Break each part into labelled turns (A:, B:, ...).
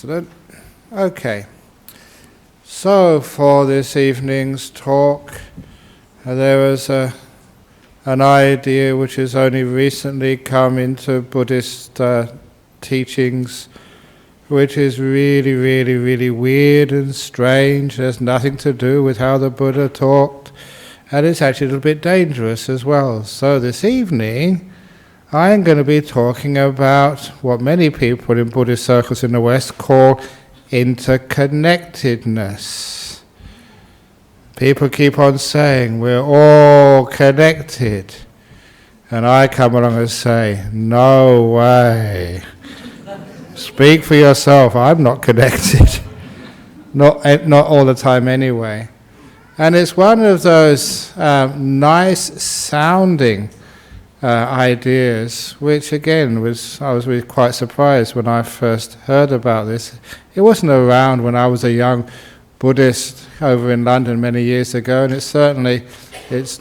A: Excellent. Okay. So for this evening's talk, there was an idea which has only recently come into Buddhist teachings, which is really weird and strange. There's nothing to do with how the Buddha talked, and it's actually a little bit dangerous as well. So this evening, I'm going to be talking about what many people in Buddhist circles in the West call interconnectedness. People keep on saying we're all connected, and I come along and say, no way. Speak for yourself, I'm not connected. Not all the time anyway. And it's one of those nice sounding ideas, which again I was really quite surprised when I first heard about this. It wasn't around when I was a young Buddhist over in London many years ago, and it's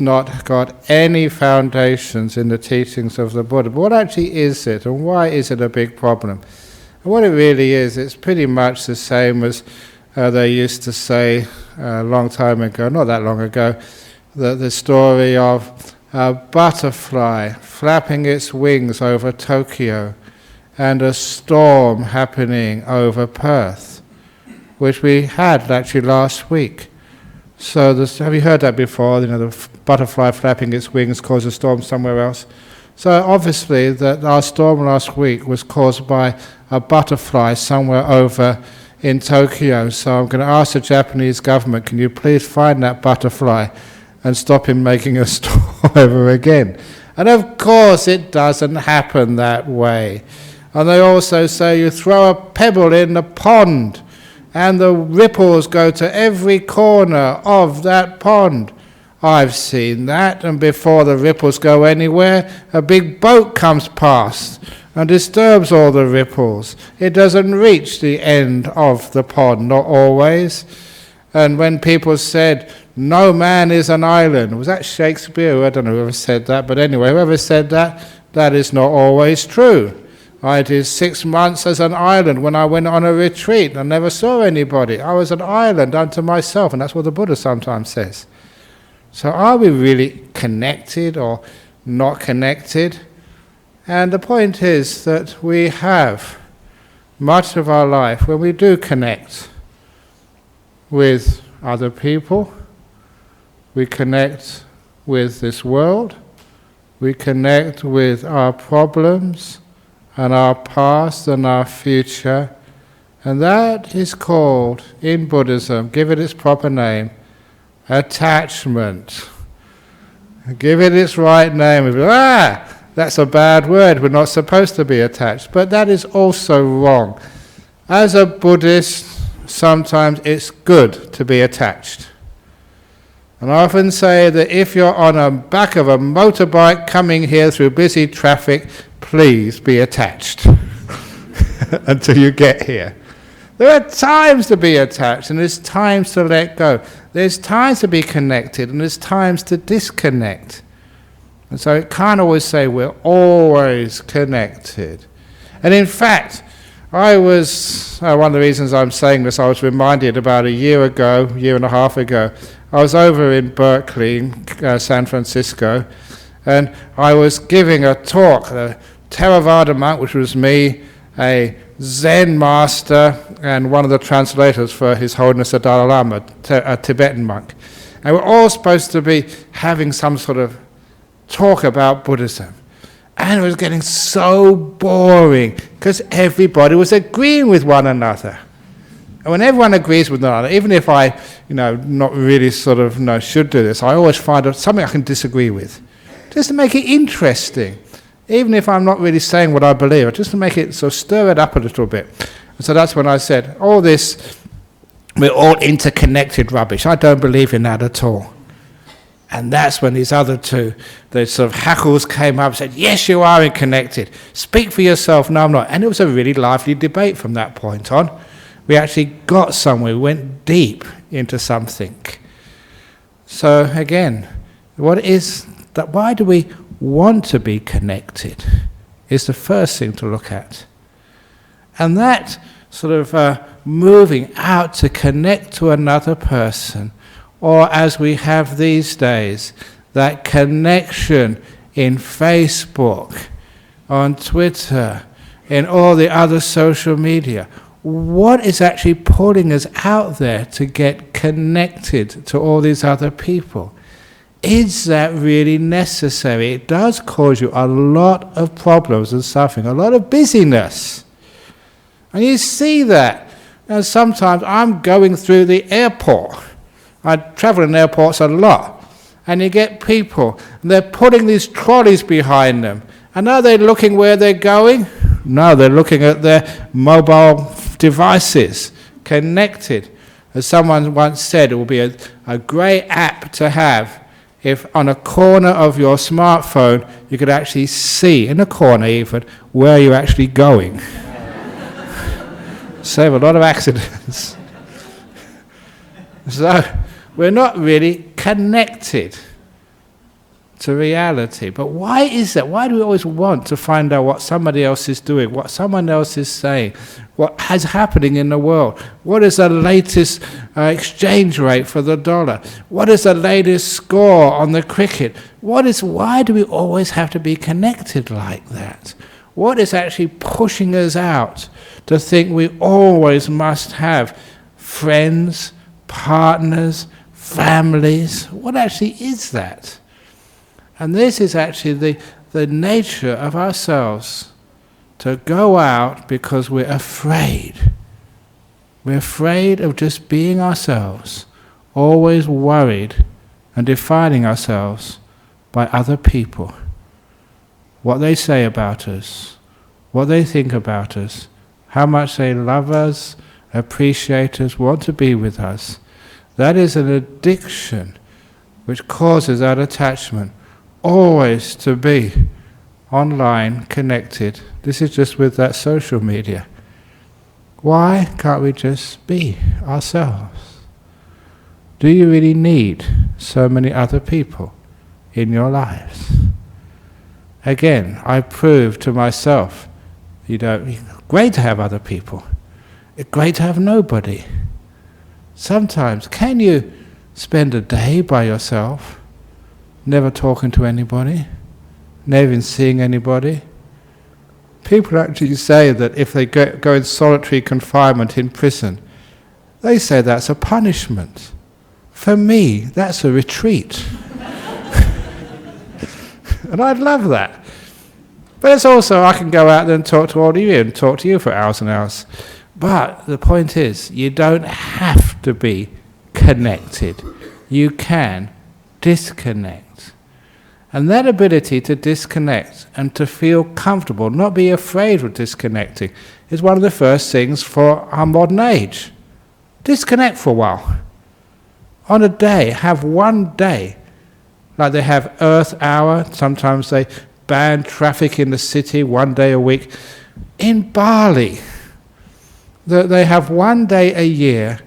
A: not got any foundations in the teachings of the Buddha. But what actually is it, and why is it a big problem? And what it really is, it's pretty much the same as they used to say a long time ago, not that long ago, the story of a butterfly flapping its wings over Tokyo and a storm happening over Perth, which we had actually last week. So have you heard that before? You know, the butterfly flapping its wings caused a storm somewhere else. So obviously our storm last week was caused by a butterfly somewhere over in Tokyo. So I'm going to ask the Japanese government, can you please find that butterfly and stop him making a storm ever again? And of course it doesn't happen that way. And they also say you throw a pebble in the pond and the ripples go to every corner of that pond. I've seen that, and before the ripples go anywhere, a big boat comes past and disturbs all the ripples. It doesn't reach the end of the pond, not always. And when people said, no man is an island, was that Shakespeare? I don't know whoever said that, but anyway, whoever said that, that is not always true. I did 6 months as an island when I went on a retreat. I never saw anybody. I was an island unto myself, and that's what the Buddha sometimes says. So are we really connected or not connected? And the point is that we have much of our life when we do connect with other people, we connect with this world, we connect with our problems and our past and our future, and that is called, in Buddhism, give it its proper name, attachment. Give it its right name. That's a bad word, we're not supposed to be attached. But that is also wrong. As a Buddhist, sometimes it's good to be attached. And I often say that if you're on the back of a motorbike coming here through busy traffic, please be attached until you get here. There are times to be attached, and there's times to let go. There's times to be connected, and there's times to disconnect. And so it can't always say we're always connected. And in fact, I was, one of the reasons I'm saying this, I was reminded about a year and a half ago, I was over in Berkeley, San Francisco, and I was giving a talk, a Theravada monk, which was me, a Zen master, and one of the translators for His Holiness the Dalai Lama, a Tibetan monk. And we're all supposed to be having some sort of talk about Buddhism. And it was getting so boring because everybody was agreeing with one another. And when everyone agrees with one another, even if I, not really should do this, I always find something I can disagree with, just to make it interesting. Even if I'm not really saying what I believe, just to make it stir it up a little bit. And so that's when I said, all this, we're all interconnected rubbish. I don't believe in that at all. And that's when these other two, the sort of hackles came up and said, yes, you are connected. Speak for yourself. No, I'm not. And it was a really lively debate from that point on. We actually got somewhere. We went deep into something. So again, what is that? Why do we want to be connected? Is the first thing to look at. And that sort of moving out to connect to another person, or as we have these days, that connection in Facebook, on Twitter, in all the other social media. What is actually pulling us out there to get connected to all these other people? Is that really necessary? It does cause you a lot of problems and suffering, a lot of busyness. And you see that. And sometimes I'm going through the airport. I travel in airports a lot. And you get people, and they're putting these trolleys behind them. And are they looking where they're going? No, they're looking at their mobile devices, connected. As someone once said, it will be a great app to have if on a corner of your smartphone you could actually see, in a corner even, where you're actually going. Save a lot of accidents. So, we're not really connected to reality. But why is that? Why do we always want to find out what somebody else is doing, what someone else is saying, what is happening in the world? What is the latest exchange rate for the dollar? What is the latest score on the cricket? Why do we always have to be connected like that? What is actually pushing us out to think we always must have friends, partners, families? What actually is that? And this is actually the nature of ourselves, to go out because we're afraid. We're afraid of just being ourselves, always worried and defining ourselves by other people. What they say about us, what they think about us, how much they love us, appreciate us, want to be with us. That is an addiction which causes that attachment. Always to be online, connected. This is just with that social media. Why can't we just be ourselves? Do you really need so many other people in your lives? Again, I prove to myself, great to have other people. It's great to have nobody. Sometimes, can you spend a day by yourself? Never talking to anybody, never even seeing anybody. People actually say that if they go in solitary confinement in prison, they say that's a punishment. For me, that's a retreat. And I'd love that. But it's also, I can go out there and talk to all of you and talk to you for hours and hours. But the point is, you don't have to be connected. You can disconnect. And that ability to disconnect and to feel comfortable, not be afraid of disconnecting, is one of the first things for our modern age. Disconnect for a while. On a day, have one day. Like they have Earth Hour, sometimes they ban traffic in the city 1 day a week. In Bali, they have 1 day a year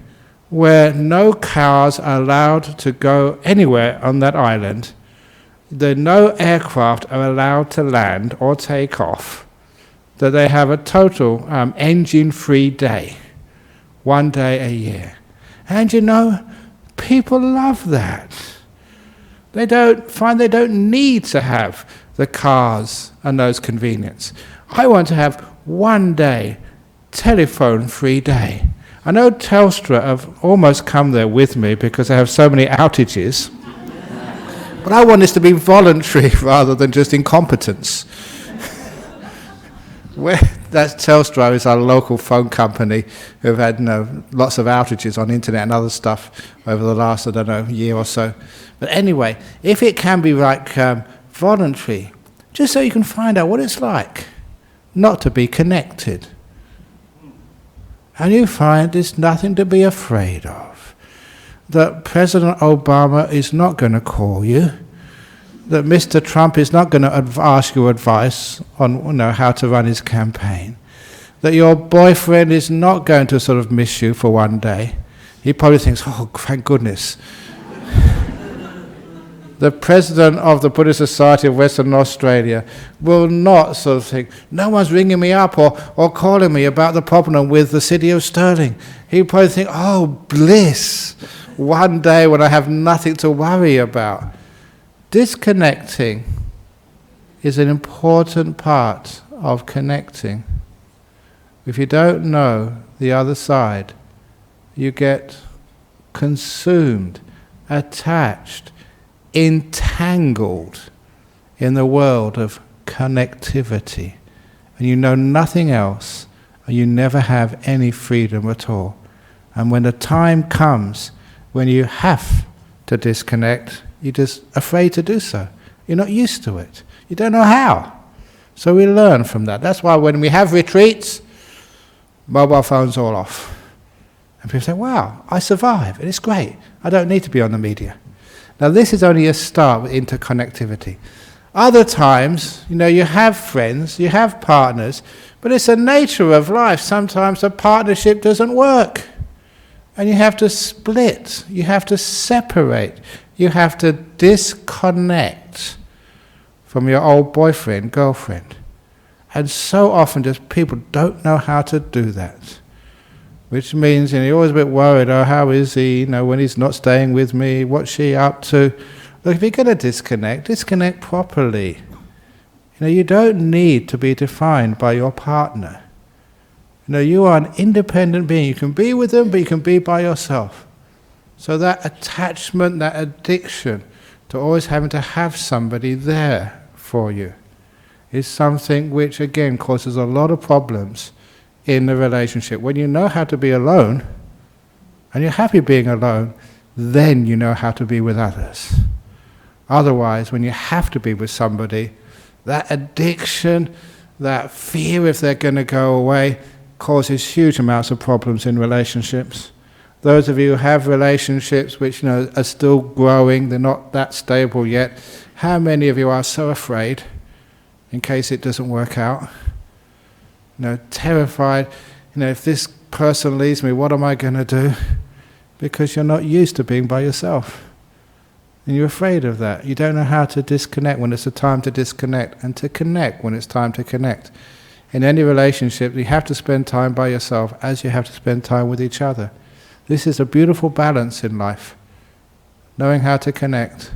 A: where no cars are allowed to go anywhere on that island. No aircraft are allowed to land or take off. That they have a total engine-free day, 1 day a year. And people love that. They don't need to have the cars and those convenience. I want to have 1 day, telephone-free day. I know Telstra have almost come there with me because they have so many outages. But I want this to be voluntary rather than just incompetence. That's Telstra is our local phone company who've had lots of outages on internet and other stuff over the last, year or so. But anyway, if it can be voluntary, just so you can find out what it's like not to be connected. And you find there's nothing to be afraid of. That President Obama is not going to call you, that Mr. Trump is not going to ask you advice on how to run his campaign, that your boyfriend is not going to sort of miss you for 1 day. He probably thinks, oh, thank goodness. the president of the Buddhist Society of Western Australia will not sort of think, no one's ringing me up or calling me about the problem with the city of Stirling. He'll probably think, oh, bliss, one day when I have nothing to worry about. Disconnecting is an important part of connecting. If you don't know the other side, you get consumed, attached, entangled in the world of connectivity, and you know nothing else, and you never have any freedom at all. And when the time comes when you have to disconnect, you're just afraid to do so. You're not used to it. You don't know how. So we learn from that. That's why when we have retreats, mobile phones all off. And people say, wow, I survive, and it's great. I don't need to be on the media. Now this is only a start with interconnectivity. Other times, you have friends, you have partners, but it's the nature of life. Sometimes a partnership doesn't work. And you have to split, you have to separate, you have to disconnect from your old boyfriend, girlfriend. And so often just people don't know how to do that. Which means, you're always a bit worried, oh, how is he, when he's not staying with me, what's she up to? Look, if you're going to disconnect properly. You don't need to be defined by your partner. You are an independent being. You can be with them, but you can be by yourself. So that attachment, that addiction to always having to have somebody there for you is something which, again, causes a lot of problems in the relationship. When you know how to be alone, and you're happy being alone, then you know how to be with others. Otherwise, when you have to be with somebody, that addiction, that fear if they're going to go away, causes huge amounts of problems in relationships. Those of you who have relationships which are still growing, they're not that stable yet, how many of you are so afraid in case it doesn't work out? Terrified, if this person leaves me, what am I going to do? Because you're not used to being by yourself. And you're afraid of that. You don't know how to disconnect when it's the time to disconnect, and to connect when it's time to connect. In any relationship, you have to spend time by yourself as you have to spend time with each other. This is a beautiful balance in life. Knowing how to connect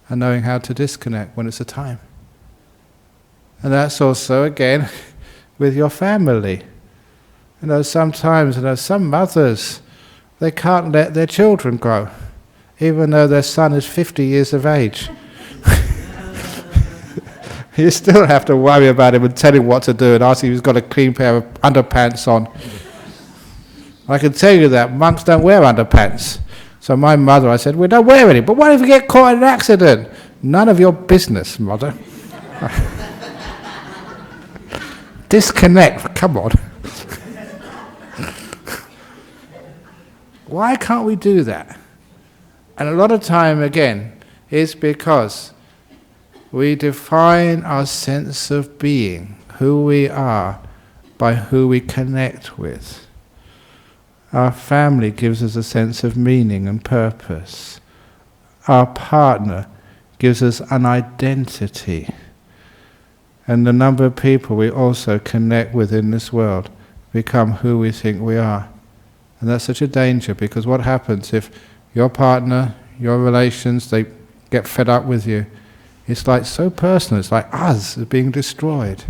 A: and knowing how to disconnect when it's the time. And that's also, again, with your family. Sometimes, some mothers, they can't let their children grow, even though their son is 50 years of age. You still have to worry about him and tell him what to do and ask him if he's got a clean pair of underpants on. I can tell you that monks don't wear underpants. So my mother, I said, we don't wear any, but what if you get caught in an accident? None of your business, mother. Disconnect, come on. Why can't we do that? And a lot of time, again, is because we define our sense of being, who we are, by who we connect with. Our family gives us a sense of meaning and purpose. Our partner gives us an identity. And the number of people we also connect with in this world become who we think we are. And that's such a danger, because what happens if your partner, your relations, they get fed up with you? It's like so personal, it's like us are being destroyed.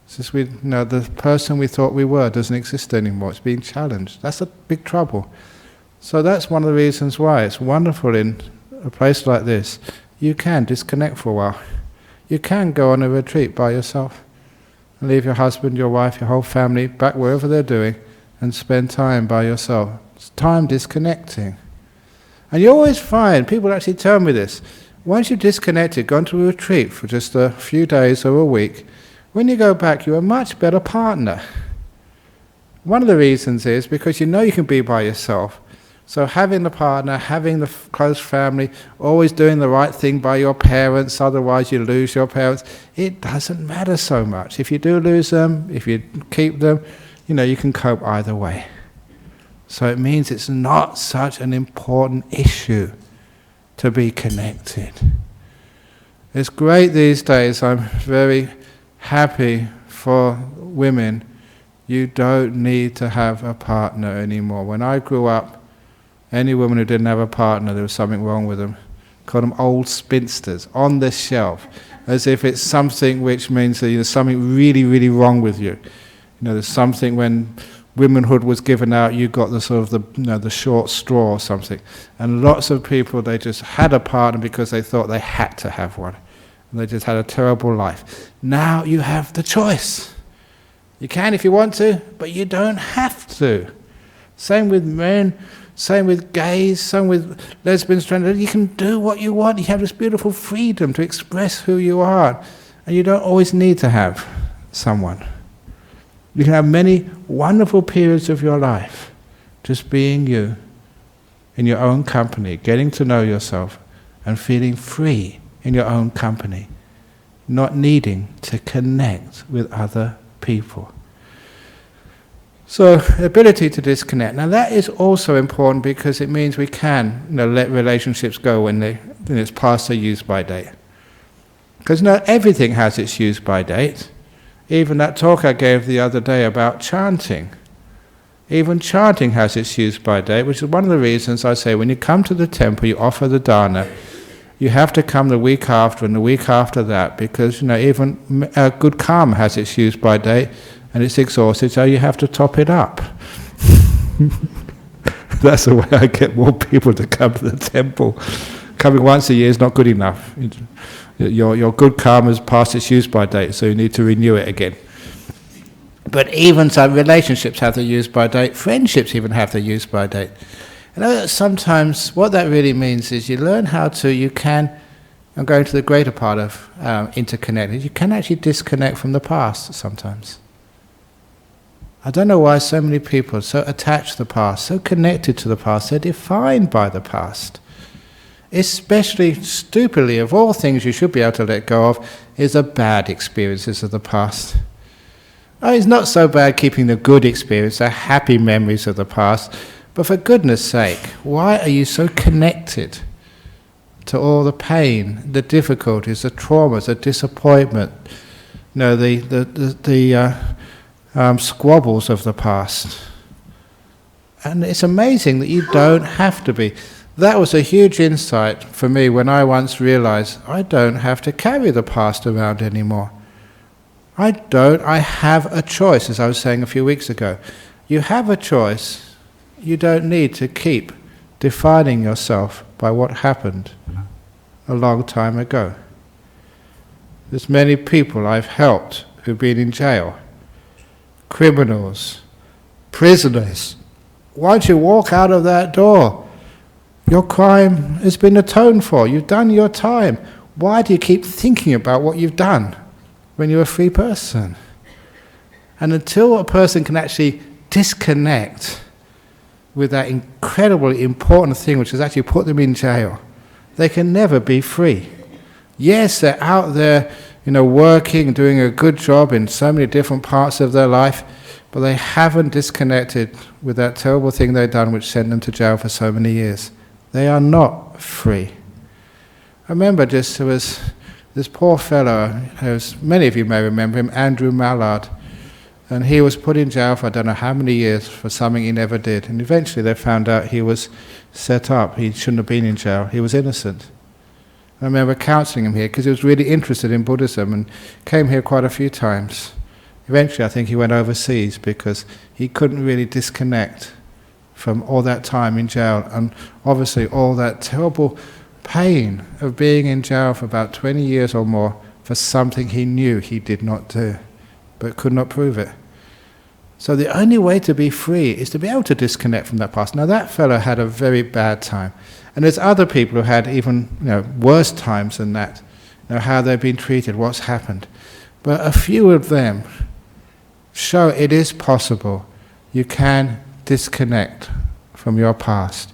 A: It's just the person we thought we were doesn't exist anymore, it's being challenged. That's a big trouble. So that's one of the reasons why it's wonderful in a place like this. You can disconnect for a while. You can go on a retreat by yourself and leave your husband, your wife, your whole family back wherever they're doing and spend time by yourself. It's time disconnecting. And you always find, people actually tell me this, once you've disconnected, gone to a retreat for just a few days or a week, when you go back you're a much better partner. One of the reasons is because you know you can be by yourself. So having the partner, having the close family, always doing the right thing by your parents, otherwise you lose your parents, it doesn't matter so much. If you do lose them, if you keep them, you can cope either way. So it means it's not such an important issue to be connected. It's great these days. I'm very happy for women. You don't need to have a partner anymore. When I grew up, any woman who didn't have a partner, there was something wrong with them. Called them old spinsters, on the shelf, as if it's something which means that there's something really, really wrong with you. There's something when womanhood was given out, you got the sort of the short straw or something. And lots of people, they just had a partner because they thought they had to have one. And they just had a terrible life. Now you have the choice. You can if you want to, but you don't have to. Same with men, same with gays, same with lesbians, transgender. You can do what you want. You have this beautiful freedom to express who you are. And you don't always need to have someone. You can have many wonderful periods of your life just being you, in your own company, getting to know yourself and feeling free in your own company, not needing to connect with other people. So, ability to disconnect. Now that is also important because it means we can let relationships go when it's past their use-by date. Because not everything has its use-by date. Even that talk I gave the other day about chanting. Even chanting has its use-by date, which is one of the reasons I say when you come to the temple, you offer the dana, you have to come the week after and the week after that, because even good karma has its use-by date and it's exhausted, so you have to top it up. That's the way I get more people to come to the temple. Coming once a year is not good enough. Your good karma has passed its use-by date, so you need to renew it again. But even some relationships have their use-by date, friendships even have their use-by date. That sometimes what that really means is you learn how to, I'm going to the greater part of interconnected, you can actually disconnect from the past sometimes. I don't know why so many people are so attached to the past, so connected to the past, they're defined by the past. Especially stupidly, of all things you should be able to let go of, is the bad experiences of the past. It's not so bad keeping the good experience, the happy memories of the past, but for goodness sake, why are you so connected to all the pain, the difficulties, the traumas, the disappointment, the squabbles of the past? And it's amazing that you don't have to be. That was a huge insight for me when I once realized I don't have to carry the past around anymore. I have a choice, as I was saying a few weeks ago. You have a choice. You don't need to keep defining yourself by what happened a long time ago. There's many people I've helped who've been in jail. Criminals, prisoners. Once you walk out of that door, your crime has been atoned for. You've done your time. Why do you keep thinking about what you've done when you're a free person? And until a person can actually disconnect with that incredibly important thing which has actually put them in jail, they can never be free. Yes, they're out there, working, doing a good job in so many different parts of their life, but they haven't disconnected with that terrible thing they've done which sent them to jail for so many years. They are not free. I remember there was this poor fellow, many of you may remember him, Andrew Mallard, and he was put in jail for I don't know how many years for something he never did, and eventually they found out he was set up, he shouldn't have been in jail, he was innocent. I remember counselling him here because he was really interested in Buddhism and came here quite a few times. Eventually I think he went overseas because he couldn't really disconnect from all that time in jail and obviously all that terrible pain of being in jail for about 20 years or more for something he knew he did not do but could not prove it. So the only way to be free is to be able to disconnect from that past. Now that fellow had a very bad time. And there's other people who had even worse times than that. How they've been treated, what's happened. But a few of them show it is possible. You can disconnect from your past.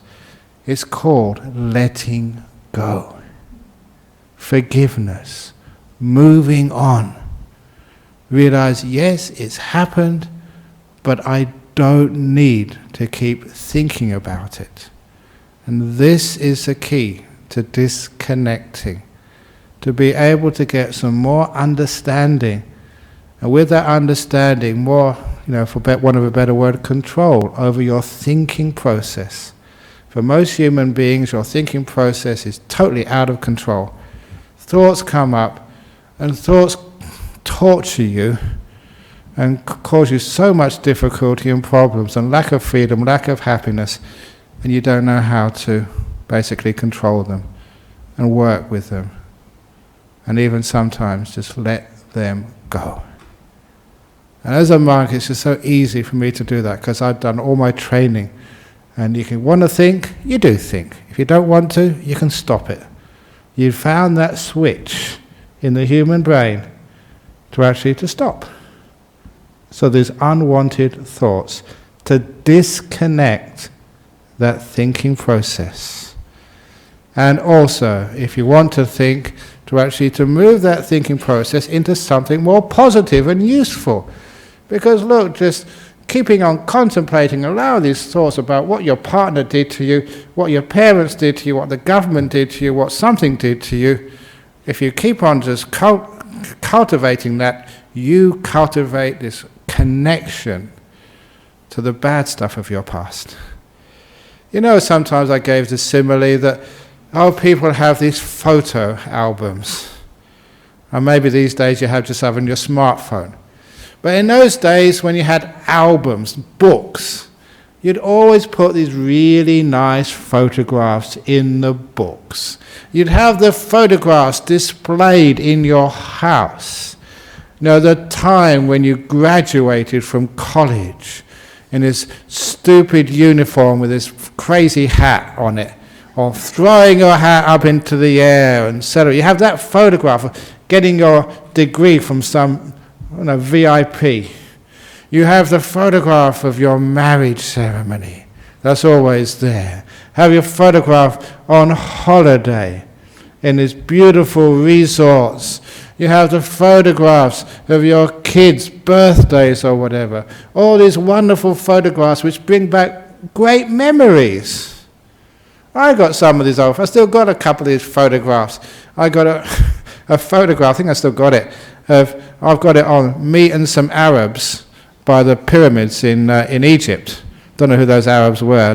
A: It's called letting go. Forgiveness. Moving on. Realize, yes, it's happened, but I don't need to keep thinking about it. And this is the key to disconnecting, to be able to get some more understanding, and with that understanding, more, for want of a better word, control over your thinking process. For most human beings, your thinking process is totally out of control. Thoughts come up, and thoughts torture you and cause you so much difficulty and problems and lack of freedom, lack of happiness, and you don't know how to basically control them and work with them. And even sometimes just let them go. And as a monk, it's just so easy for me to do that because I've done all my training. And you can want to think, you do think. If you don't want to, you can stop it. You found that switch in the human brain to stop. So there's unwanted thoughts, to disconnect that thinking process. And also, if you want to think, to move that thinking process into something more positive and useful. Because look, just keeping on contemplating, allow these thoughts about what your partner did to you, what your parents did to you, what the government did to you, what something did to you. If you keep on just cultivating that, you cultivate this connection to the bad stuff of your past. Sometimes I gave the simile that, people have these photo albums. And maybe these days you have just on your smartphone. But in those days when you had albums, books, you'd always put these really nice photographs in the books. You'd have the photographs displayed in your house. The time when you graduated from college in this stupid uniform with this crazy hat on it, or throwing your hat up into the air, and etc. You have that photograph of getting your degree from some VIP. You have the photograph of your marriage ceremony. That's always there. Have your photograph on holiday in these beautiful resorts. You have the photographs of your kids' birthdays or whatever. All these wonderful photographs which bring back great memories. I got some of these I still got a couple of these photographs. I got a photograph, I think I still got it, I've got it on me and some Arabs by the pyramids in Egypt. Don't know who those Arabs were,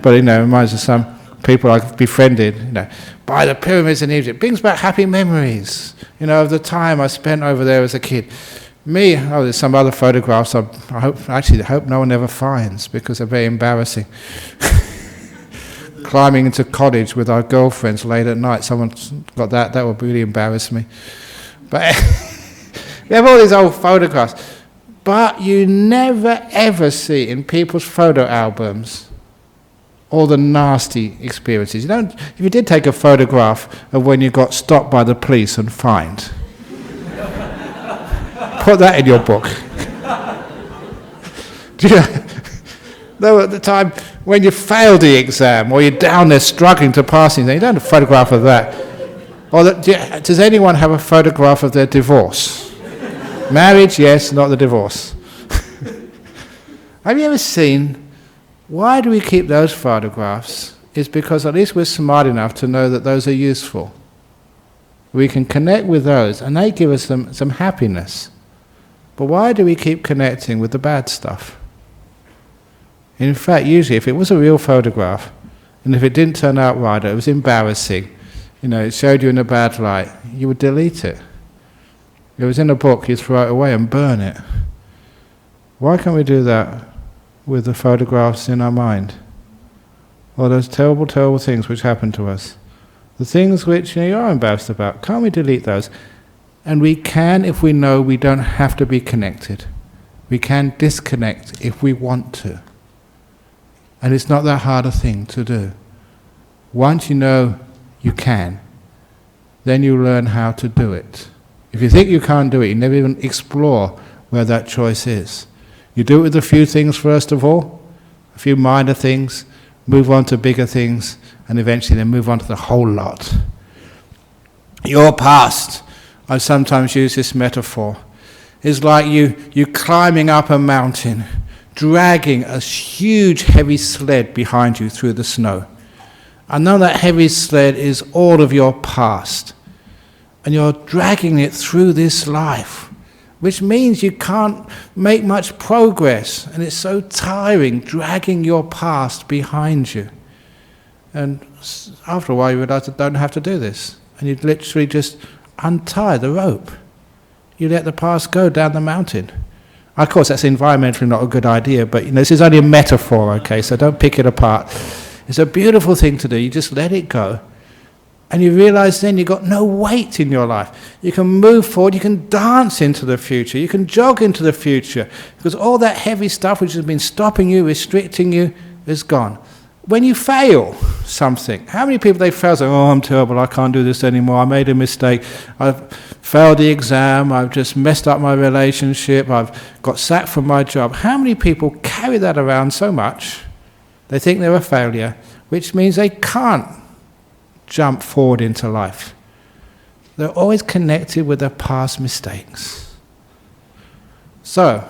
A: but it reminds me of some people I've befriended, by the pyramids in Egypt. Brings back happy memories, of the time I spent over there as a kid. Me, there's some other photographs I hope no one ever finds because they're very embarrassing. Climbing into cottage with our girlfriends late at night. Someone's got that would really embarrass me. But you have all these old photographs. But you never ever see in people's photo albums all the nasty experiences. If you did take a photograph of when you got stopped by the police and fined, put that in your book. Though at the time when you failed the exam or you're down there struggling to pass anything, you don't have a photograph of that. Or does anyone have a photograph of their divorce? Marriage, yes, not the divorce. Have you ever seen, why do we keep those photographs? It's because at least we're smart enough to know that those are useful. We can connect with those and they give us some happiness. But why do we keep connecting with the bad stuff? In fact, usually if it was a real photograph, and if it didn't turn out right, or it was embarrassing, it showed you in a bad light, you would delete it. If it was in a book, you'd throw it away and burn it. Why can't we do that with the photographs in our mind? Or those terrible, terrible things which happen to us. The things which you are embarrassed about, can't we delete those? And we can if we know we don't have to be connected. We can disconnect if we want to. And it's not that hard a thing to do. Once you know you can, then you learn how to do it. If you think you can't do it, you never even explore where that choice is. You do it with a few things first of all, a few minor things, move on to bigger things, and eventually then move on to the whole lot. Your past, I sometimes use this metaphor, is like you climbing up a mountain, dragging a huge heavy sled behind you through the snow. I know that heavy sled is all of your past, and you're dragging it through this life, which means you can't make much progress, and it's so tiring dragging your past behind you. And after a while you realise I don't have to do this, and you literally just untie the rope. You let the past go down the mountain. Of course, that's environmentally not a good idea, but this is only a metaphor, okay, so don't pick it apart. It's a beautiful thing to do. You just let it go. And you realise then you've got no weight in your life. You can move forward, you can dance into the future, you can jog into the future, because all that heavy stuff which has been stopping you, restricting you, is gone. When you fail something, how many people they fail say, oh, I'm terrible, I can't do this anymore, I made a mistake, I've failed the exam, I've just messed up my relationship, I've got sacked from my job. How many people carry that around so much, they think they're a failure, which means they can't jump forward into life. They're always connected with their past mistakes. So,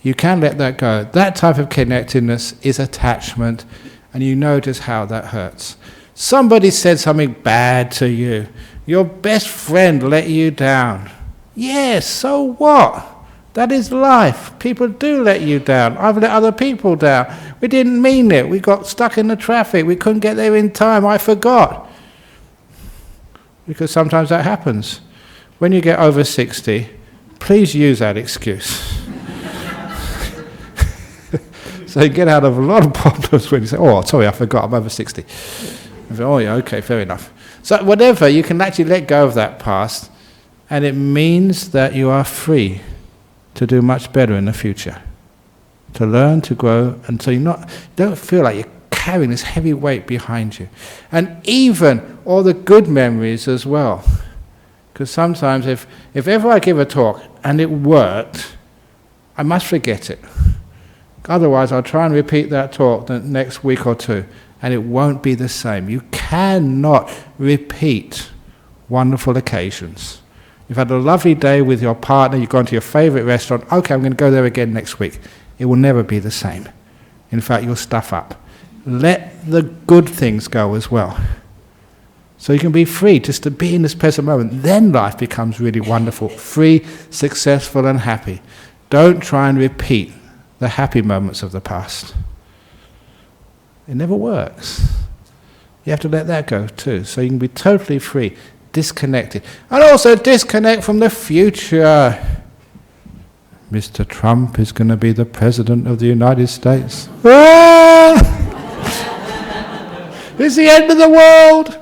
A: you can let that go. That type of connectedness is attachment, and you know just how that hurts. Somebody said something bad to you. Your best friend let you down. Yes, so what? That is life. People do let you down. I've let other people down. We didn't mean it. We got stuck in the traffic. We couldn't get there in time. I forgot. Because sometimes that happens. When you get over 60, please use that excuse. So you get out of a lot of problems when you say, oh, sorry, I forgot, I'm over 60. And say, oh, yeah, okay, fair enough. So whatever, you can actually let go of that past, and it means that you are free to do much better in the future. To learn, to grow, and so you don't feel like you're carrying this heavy weight behind you. And even all the good memories as well. Because sometimes if ever I give a talk and it worked, I must forget it. Otherwise I'll try and repeat that talk the next week or two, and it won't be the same. You cannot repeat wonderful occasions. You've had a lovely day with your partner, you've gone to your favourite restaurant, okay, I'm going to go there again next week. It will never be the same. In fact, you'll stuff up. Let the good things go as well. So you can be free just to be in this present moment. Then life becomes really wonderful, free, successful and happy. Don't try and repeat the happy moments of the past. It never works. You have to let that go too. So you can be totally free, disconnected. And also disconnect from the future. Mr. Trump is going to be the President of the United States. It's the end of the world.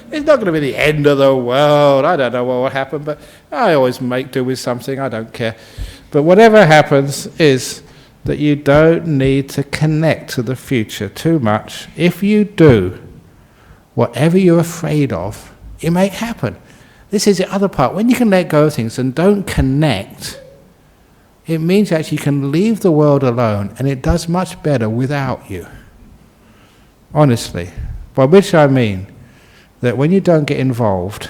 A: It's not going to be the end of the world. I don't know what will happen, but I always make do with something. I don't care. But whatever happens is that you don't need to connect to the future too much. If you do, whatever you're afraid of, it may happen. This is the other part. When you can let go of things and don't connect, it means actually you can leave the world alone, and it does much better without you. Honestly. By which I mean that when you don't get involved,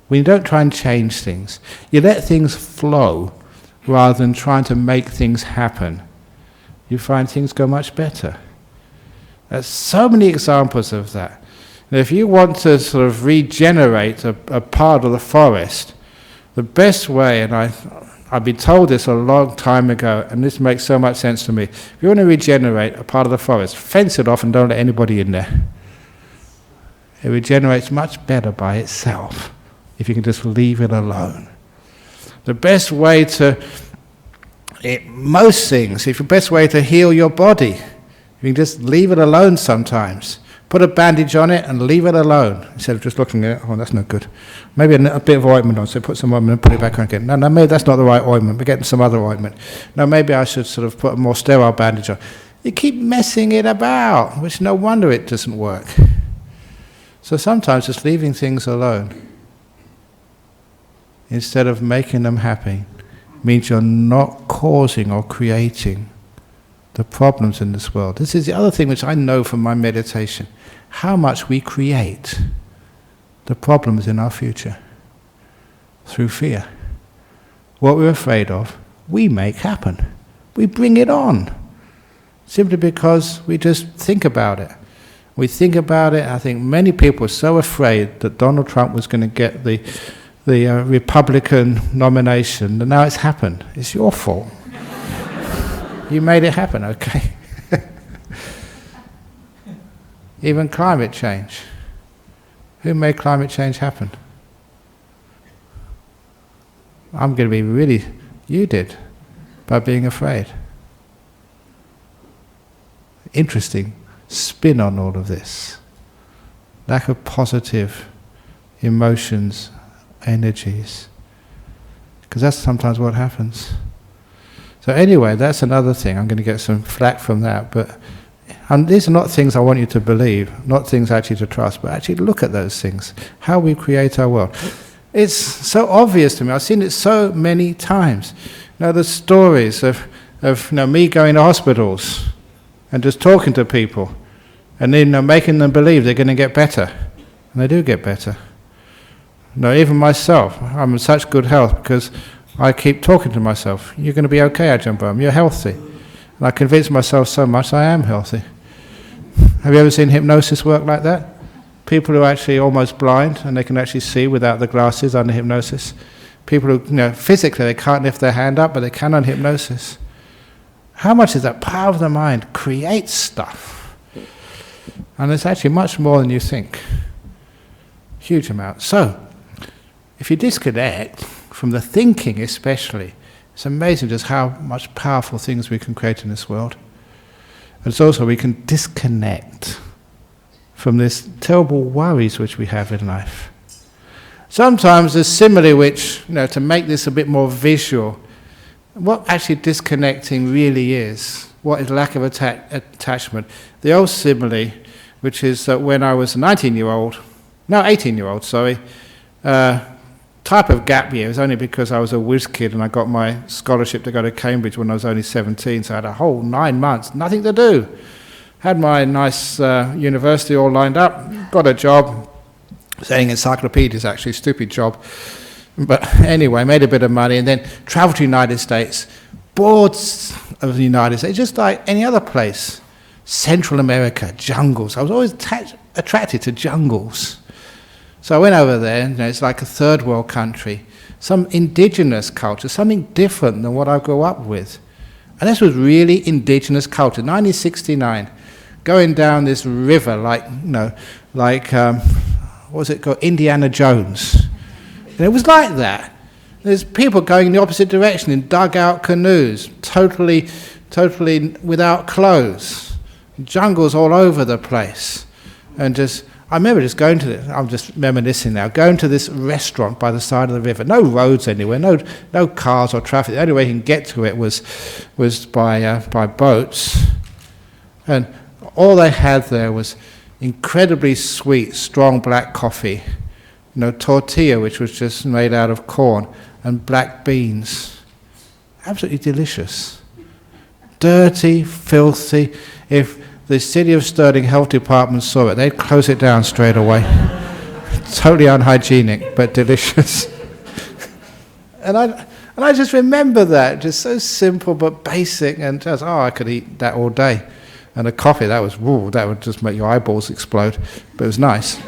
A: when you don't try and change things, you let things flow rather than trying to make things happen, you find things go much better. There's so many examples of that. And if you want to sort of regenerate a part of the forest, the best way, and I've been told this a long time ago, and this makes so much sense to me, if you want to regenerate a part of the forest, fence it off and don't let anybody in there. It regenerates much better by itself if you can just leave it alone. The best way to, most things, the best way to heal your body, you can just leave it alone sometimes. Put a bandage on it and leave it alone, instead of just looking at it, oh, that's not good. Maybe a bit of ointment on, so put some ointment and put it back on again. No, maybe that's not the right ointment, we're getting some other ointment. No, maybe I should sort of put a more sterile bandage on. You keep messing it about, which no wonder it doesn't work. So sometimes just leaving things alone, instead of making them happy, means you're not causing or creating the problems in this world. This is the other thing which I know from my meditation. How much we create the problems in our future through fear. What we're afraid of, we make happen. We bring it on. Simply because we just think about it. We think about it, I think many people were so afraid that Donald Trump was going to get the Republican nomination, and now it's happened. It's your fault. You made it happen, okay? Even climate change. Who made climate change happen? I'm going to be really... You did, by being afraid. Interesting spin on all of this. Lack of positive emotions, energies. Because that's sometimes what happens. So anyway, that's another thing. I'm going to get some flack from that, but these are not things I want you to believe, not things actually to trust, but actually look at those things, how we create our world. It's so obvious to me. I've seen it so many times. The stories of me going to hospitals and just talking to people and then making them believe they're going to get better. And they do get better. Even myself, I'm in such good health because I keep talking to myself. You're going to be okay, Ajahn Brahm. You're healthy. And I convince myself so much I am healthy. Have you ever seen hypnosis work like that? People who are actually almost blind and they can actually see without the glasses under hypnosis. People who, physically they can't lift their hand up, but they can on hypnosis. How much is that power of the mind creates stuff? And it's actually much more than you think. Huge amount. So, if you disconnect from the thinking especially, it's amazing just how much powerful things we can create in this world. And it's also we can disconnect from this terrible worries which we have in life. Sometimes there's simile which, to make this a bit more visual, what actually disconnecting really is, what is lack of attachment. The old simile, which is that when I was a 18-year-old, type of gap year is only because I was a whiz kid and I got my scholarship to go to Cambridge when I was only 17, so I had a whole 9 months, nothing to do. Had my nice university all lined up, got a job, selling encyclopedias actually, stupid job. But anyway, made a bit of money and then travelled to the United States, boards of the United States, just like any other place. Central America, jungles. I was always attracted to jungles. So I went over there, it's like a third world country, some indigenous culture, something different than what I grew up with. And this was really indigenous culture. 1969, going down this river like what was it called, Indiana Jones. And it was like that. There's people going in the opposite direction in dugout canoes, totally without clothes. Jungles all over the place. And I remember just going to this, I'm just reminiscing now, going to this restaurant by the side of the river. No roads anywhere, no cars or traffic. The only way you can get to it was by boats. And all they had there was incredibly sweet, strong black coffee, tortilla, which was just made out of corn, and black beans. Absolutely delicious. Dirty, filthy. If the City of Stirling Health Department saw it, they'd close it down straight away. Totally unhygienic, but delicious. And I just remember that, just so simple but basic, and just, I could eat that all day. And a coffee, that would just make your eyeballs explode, but it was nice.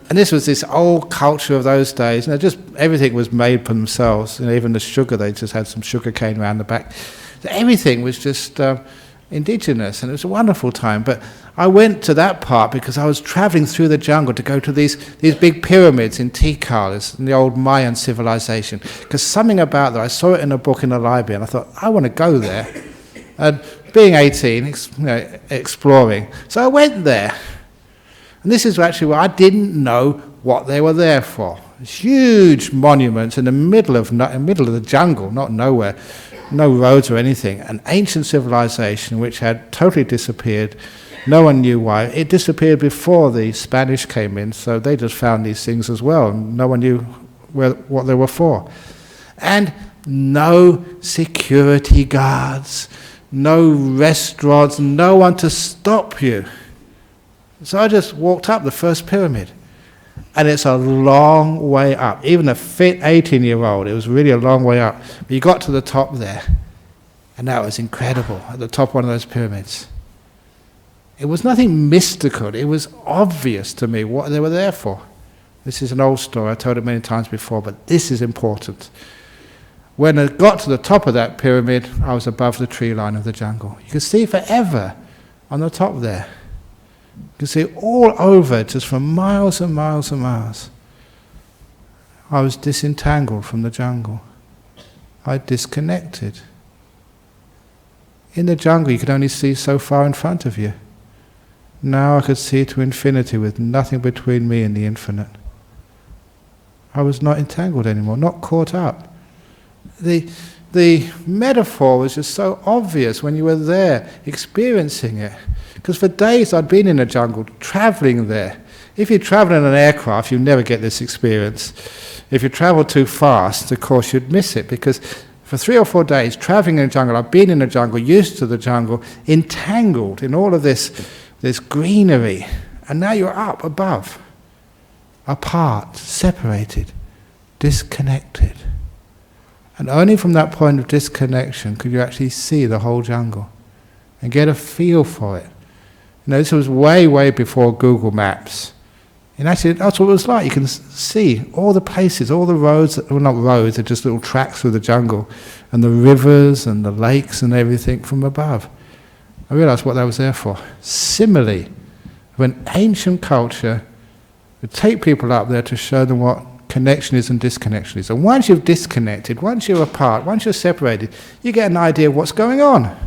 A: And this was this old culture of those days, and just everything was made for themselves. Even the sugar, they just had some sugar cane around the back. So everything was just indigenous, and it was a wonderful time. But I went to that part because I was traveling through the jungle to go to these big pyramids in Tikal, in the old Mayan civilization. Because something about that, I saw it in a book in the library, and I thought, I want to go there. And being 18, exploring. So I went there. And this is actually where I didn't know what they were there for. Huge monuments in the middle of the jungle, not nowhere, no roads or anything. An ancient civilization which had totally disappeared. No one knew why. It disappeared before the Spanish came in, so they just found these things as well. And no one knew what they were for. And no security guards, no restaurants, no one to stop you. So I just walked up the first pyramid. And it's a long way up. Even a fit 18-year-old, it was really a long way up. But you got to the top there. And that was incredible, at the top of one of those pyramids. It was nothing mystical. It was obvious to me what they were there for. This is an old story. I told it many times before, but this is important. When I got to the top of that pyramid, I was above the tree line of the jungle. You could see forever on the top there. You could see all over, just for miles and miles and miles. I was disentangled from the jungle. I disconnected. In the jungle, you could only see so far in front of you. Now I could see to infinity with nothing between me and the infinite. I was not entangled anymore, not caught up. The metaphor was just so obvious when you were there, experiencing it. Because for days I'd been in the jungle, traveling there. If you travel in an aircraft, you never get this experience. If you travel too fast, of course you'd miss it, because for 3 or 4 days, traveling in the jungle, I've been in the jungle, used to the jungle, entangled in all of this greenery, and now you're up above, apart, separated, disconnected. And only from that point of disconnection could you actually see the whole jungle and get a feel for it. You know, this was way, way before Google Maps. And actually, that's what it was like. You can see all the places, all the roads, well, not roads, they're just little tracks through the jungle, and the rivers and the lakes and everything from above. I realized what that was there for. Simile of an ancient culture would take people up there to show them what connection is and disconnection is. And once you've disconnected, once you're apart, once you're separated, you get an idea of what's going on.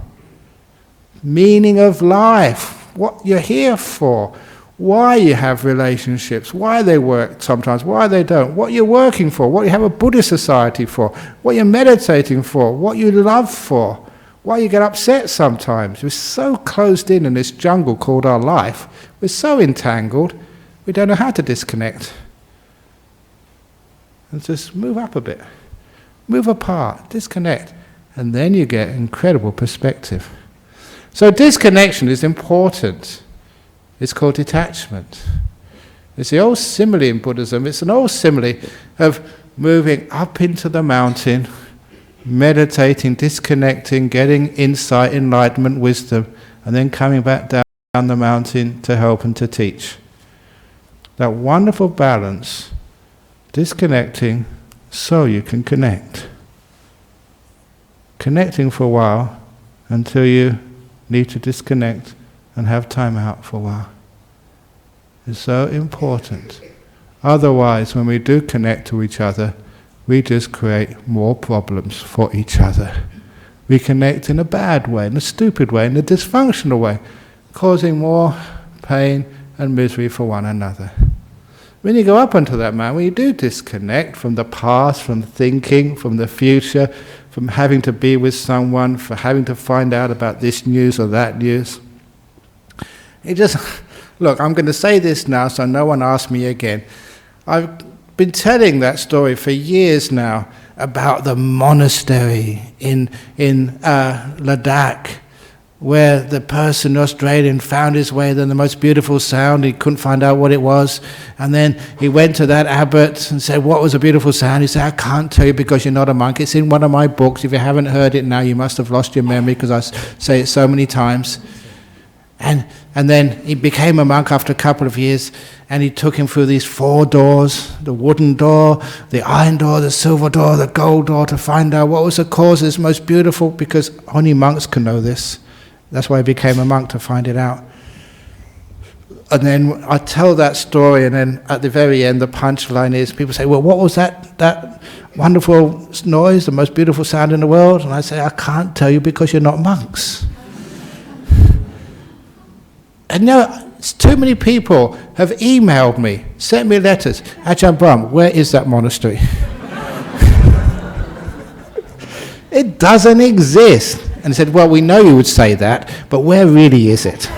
A: Meaning of life, what you're here for, why you have relationships, why they work sometimes, why they don't, what you're working for, what you have a Buddhist society for, what you're meditating for, what you love for, why you get upset sometimes. We're so closed in this jungle called our life, we're so entangled, we don't know how to disconnect. And just move up a bit, move apart, disconnect, and then you get incredible perspective. So disconnection is important. It's called detachment. It's the old simile in Buddhism. It's an old simile of moving up into the mountain, meditating, disconnecting, getting insight, enlightenment, wisdom, and then coming back down the mountain to help and to teach. That wonderful balance, disconnecting so you can connect. Connecting for a while until you need to disconnect and have time out for a while. It's so important. Otherwise, when we do connect to each other, we just create more problems for each other. We connect in a bad way, in a stupid way, in a dysfunctional way, causing more pain and misery for one another. When you go up onto that mountain, when you do disconnect from the past, from thinking, from the future, from having to be with someone, for having to find out about this news or that news, it just, look, I'm going to say this now so no one asks me again. I've been telling that story for years now about the monastery in Ladakh, where the person, Australian, found his way to the most beautiful sound. He couldn't find out what it was. And then he went to that abbot and said, what was a beautiful sound? He said, I can't tell you because you're not a monk. It's in one of my books. If you haven't heard it now, you must have lost your memory because I say it so many times. And then he became a monk after a couple of years, and he took him through these 4 doors, the wooden door, the iron door, the silver door, the gold door, to find out what was the cause of this most beautiful, because only monks can know this. That's why he became a monk, to find it out. And then I tell that story, and then at the very end, the punchline is, people say, well, what was that wonderful noise, the most beautiful sound in the world? And I say, I can't tell you because you're not monks. And too many people have emailed me, sent me letters, Ajahn Brahm, where is that monastery? It doesn't exist. And he said, well, we know you would say that, but where really is it?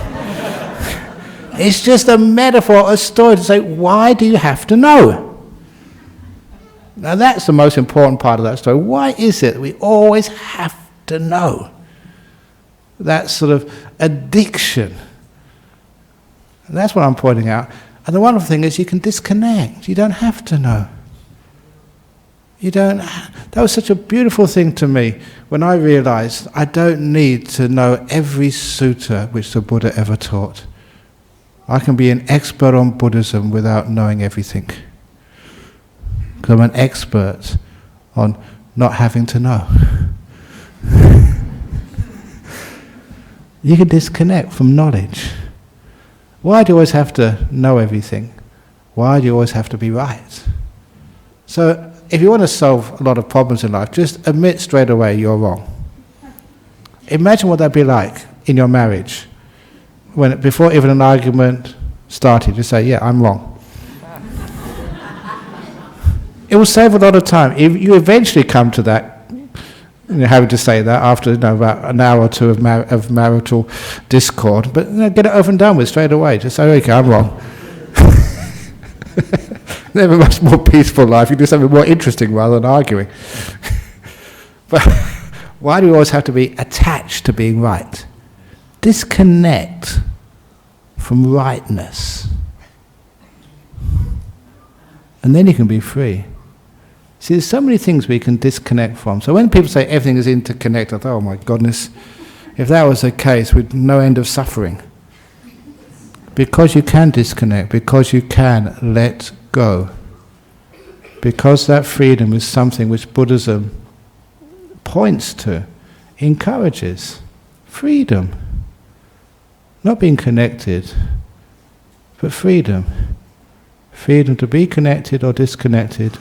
A: It's just a metaphor, a story to say, why do you have to know? Now that's the most important part of that story. Why is it we always have to know? That sort of addiction. And that's what I'm pointing out. And the wonderful thing is you can disconnect. You don't have to know. That was such a beautiful thing to me when I realized I don't need to know every sutta which the Buddha ever taught. I can be an expert on Buddhism without knowing everything. Because I'm an expert on not having to know. You can disconnect from knowledge. Why do you always have to know everything? Why do you always have to be right? So, if you want to solve a lot of problems in life, just admit straight away you're wrong. Imagine what that'd be like in your marriage. Before even an argument started, you say, yeah, I'm wrong. It will save a lot of time. If you eventually come to that, having to say that after about an hour or two of marital discord, but get it over and done with straight away. Just say, okay, I'm wrong. They have a much more peaceful life. You do something more interesting rather than arguing. But why do we always have to be attached to being right? Disconnect from rightness. And then you can be free. See, there's so many things we can disconnect from. So when people say everything is interconnected, I thought, oh my goodness, if that was the case, we'd no end of suffering. Because you can disconnect, because you can let go. Because that freedom is something which Buddhism points to, encourages. Freedom. Not being connected, but freedom. Freedom to be connected or disconnected,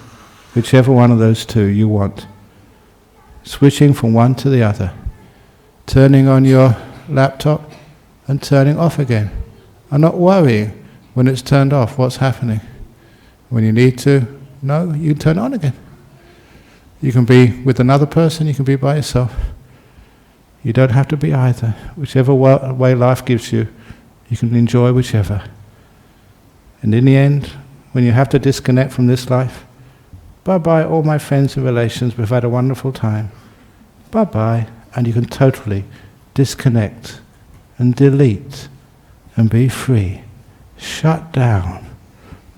A: whichever one of those two you want. Switching from one to the other. Turning on your laptop and turning off again. And not worrying when it's turned off, what's happening. When you need to, no, you turn it on again. You can be with another person, you can be by yourself. You don't have to be either. Whichever way life gives you, you can enjoy whichever. And in the end, when you have to disconnect from this life, bye-bye all my friends and relations, we've had a wonderful time. Bye-bye, and you can totally disconnect and delete and be free. Shut down.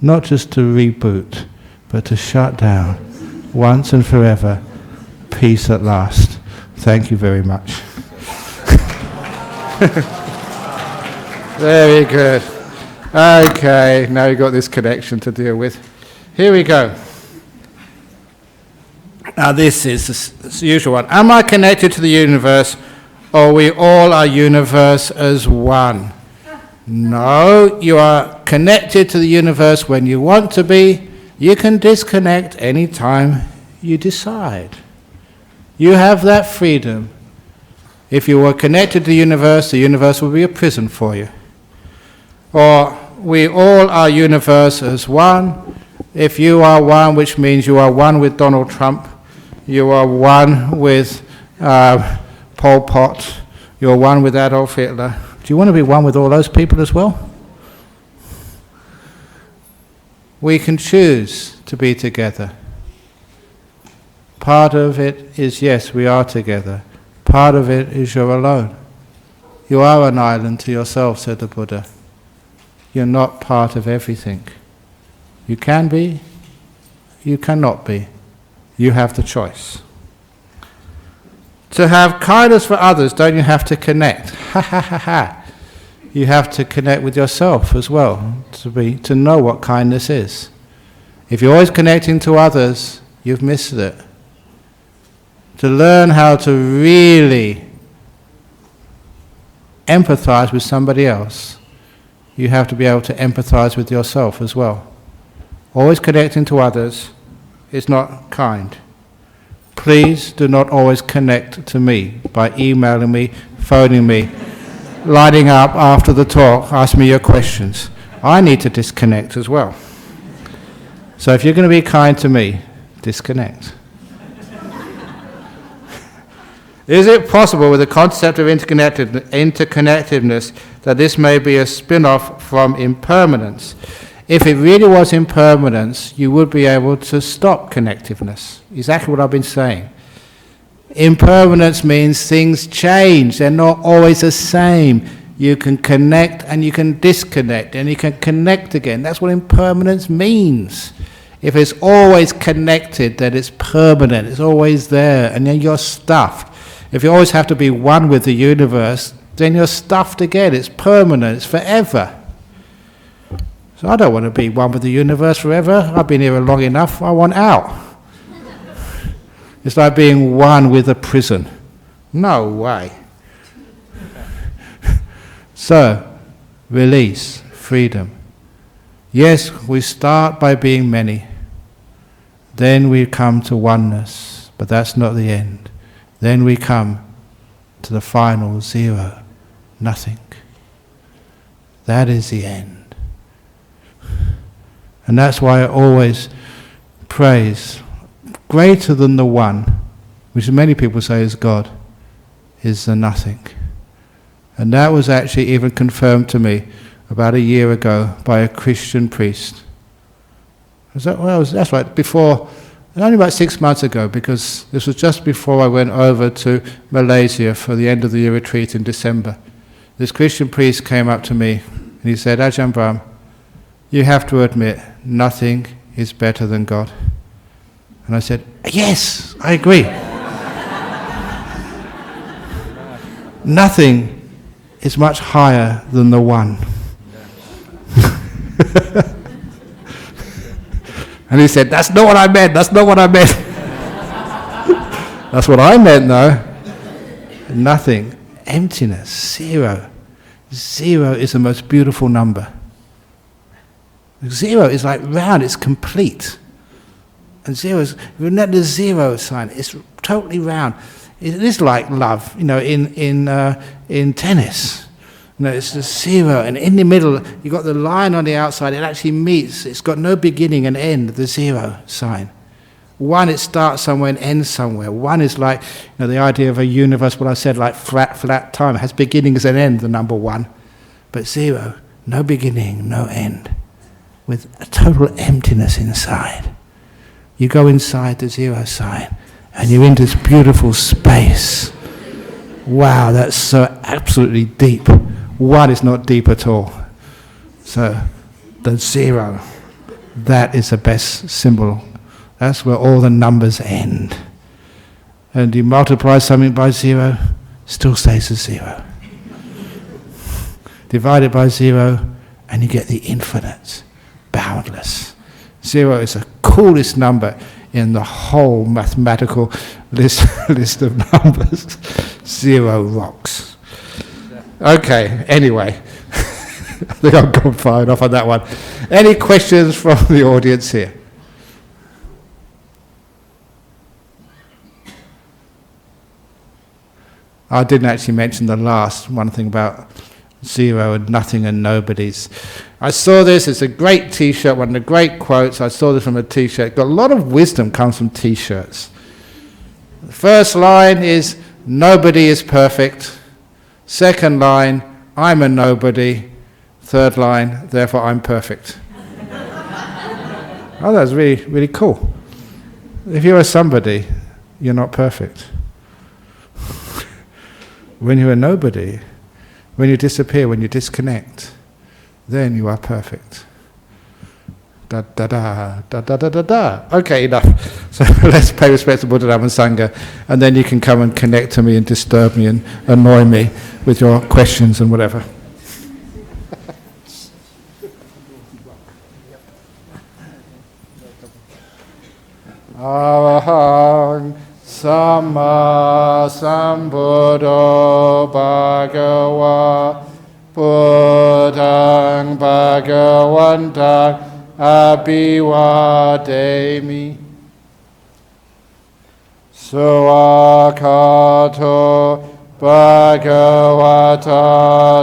A: Not just to reboot, but to shut down. Once and forever. Peace at last. Thank you very much. Very good. Okay, now you've got this connection to deal with. Here we go. Now this is the usual one. Am I connected to the universe, or we all are universe as one? No, you are connected to the universe when you want to be. You can disconnect any time you decide. You have that freedom. If you were connected to the universe would be a prison for you. Or we all are universe as one. If you are one, which means you are one with Donald Trump, you are one with Pol Pot, you're one with Adolf Hitler. Do you want to be one with all those people as well? We can choose to be together. Part of it is, yes, we are together. Part of it is you're alone. You are an island to yourself, said the Buddha. You're not part of everything. You can be, you cannot be. You have the choice. To have kindness for others, don't you have to connect? Ha ha ha ha. You have to connect with yourself as well, to know what kindness is. If you're always connecting to others, you've missed it. To learn how to really empathize with somebody else, you have to be able to empathize with yourself as well. Always connecting to others is not kind. Please do not always connect to me by emailing me, phoning me, lining up after the talk, ask me your questions. I need to disconnect as well. So if you're going to be kind to me, disconnect. Is it possible with the concept of interconnectedness that this may be a spin-off from impermanence? If it really was impermanence, you would be able to stop connectiveness. Exactly what I've been saying. Impermanence means things change. They're not always the same. You can connect and you can disconnect and you can connect again. That's what impermanence means. If it's always connected, then it's permanent, it's always there, and then you're stuffed. If you always have to be one with the universe, then you're stuffed again, it's permanent, it's forever. So I don't want to be one with the universe forever. I've been here long enough, I want out. It's like being one with a prison. No way. So, release, freedom. Yes, we start by being many. Then we come to oneness, but that's not the end. Then we come to the final zero, nothing. That is the end. And that's why I always praise greater than the one, which many people say is God, is the nothing. And that was actually even confirmed to me about a year ago by a Christian priest. That's right, before, only about 6 months ago, because this was just before I went over to Malaysia for the end of the year retreat in December. This Christian priest came up to me and he said, Ajahn Brahm, you have to admit nothing is better than God. And I said, yes, I agree. Nothing is much higher than the one. And he said, that's not what I meant, that's not what I meant. That's what I meant though. Nothing, emptiness, zero. Zero is the most beautiful number. Zero is like round, it's complete. And zero is, the zero sign, it's totally round. It is like love, in tennis. It's the zero, and in the middle, you've got the line on the outside, it actually meets, it's got no beginning and end, the zero sign. One, it starts somewhere and ends somewhere. One is like, the idea of a universe, what I said, like flat time, it has beginnings and end, the number one. But zero, no beginning, no end, with a total emptiness inside. You go inside the zero sign, and you're in this beautiful space. Wow, that's so absolutely deep. One is not deep at all. So, the zero, that is the best symbol. That's where all the numbers end. And you multiply something by zero, still stays as zero. Divide it by zero, and you get the infinite, boundless. Zero is the coolest number in the whole mathematical list of numbers. Zero rocks. Okay, anyway. I think I've gone far enough on that one. Any questions from the audience here? I didn't actually mention the last one thing about zero and nothing and nobodies. I saw this, it's a great t-shirt, one of the great quotes. I saw this from a t-shirt. Got a lot of wisdom comes from t-shirts. The first line is, nobody is perfect. Second line, I'm a nobody. Third line, therefore I'm perfect. Oh, that's really, really cool. If you're a somebody, you're not perfect. When you're a nobody, when you disappear, when you disconnect, then you are perfect. Da da da da da da da da. Okay, enough. So let's pay respect to Buddha, Dhamma and Sangha, and then you can come and connect to me and disturb me and annoy me with your questions and whatever. Arahang Samma Sambuddho Bhagava Buddhang Bhagavantang Abhivademi Suakato Bhagavata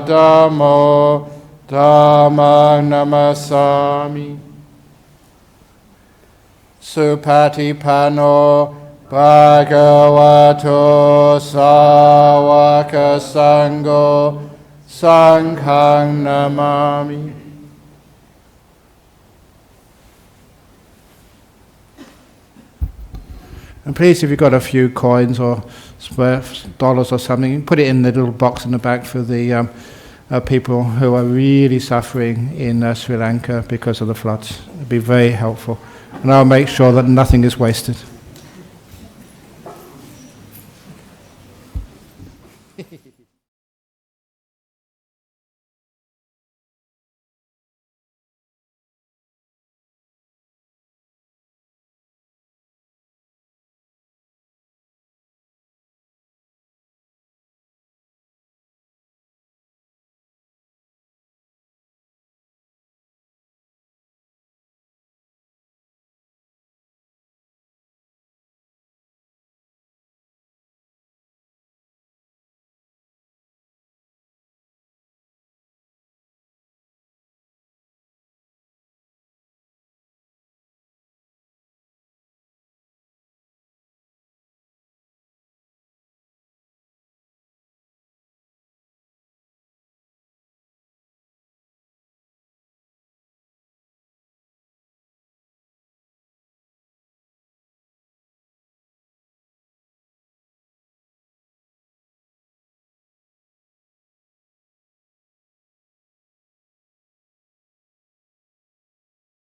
A: Dhammo Dhammang Namasami Supatipano Bhagavato Sāvaka Sangho Sanghang Namami. And please, if you've got a few coins or dollars or something, you can put it in the little box in the back for the people who are really suffering in Sri Lanka because of the floods. It'd be very helpful. and I'll make sure that nothing is wasted.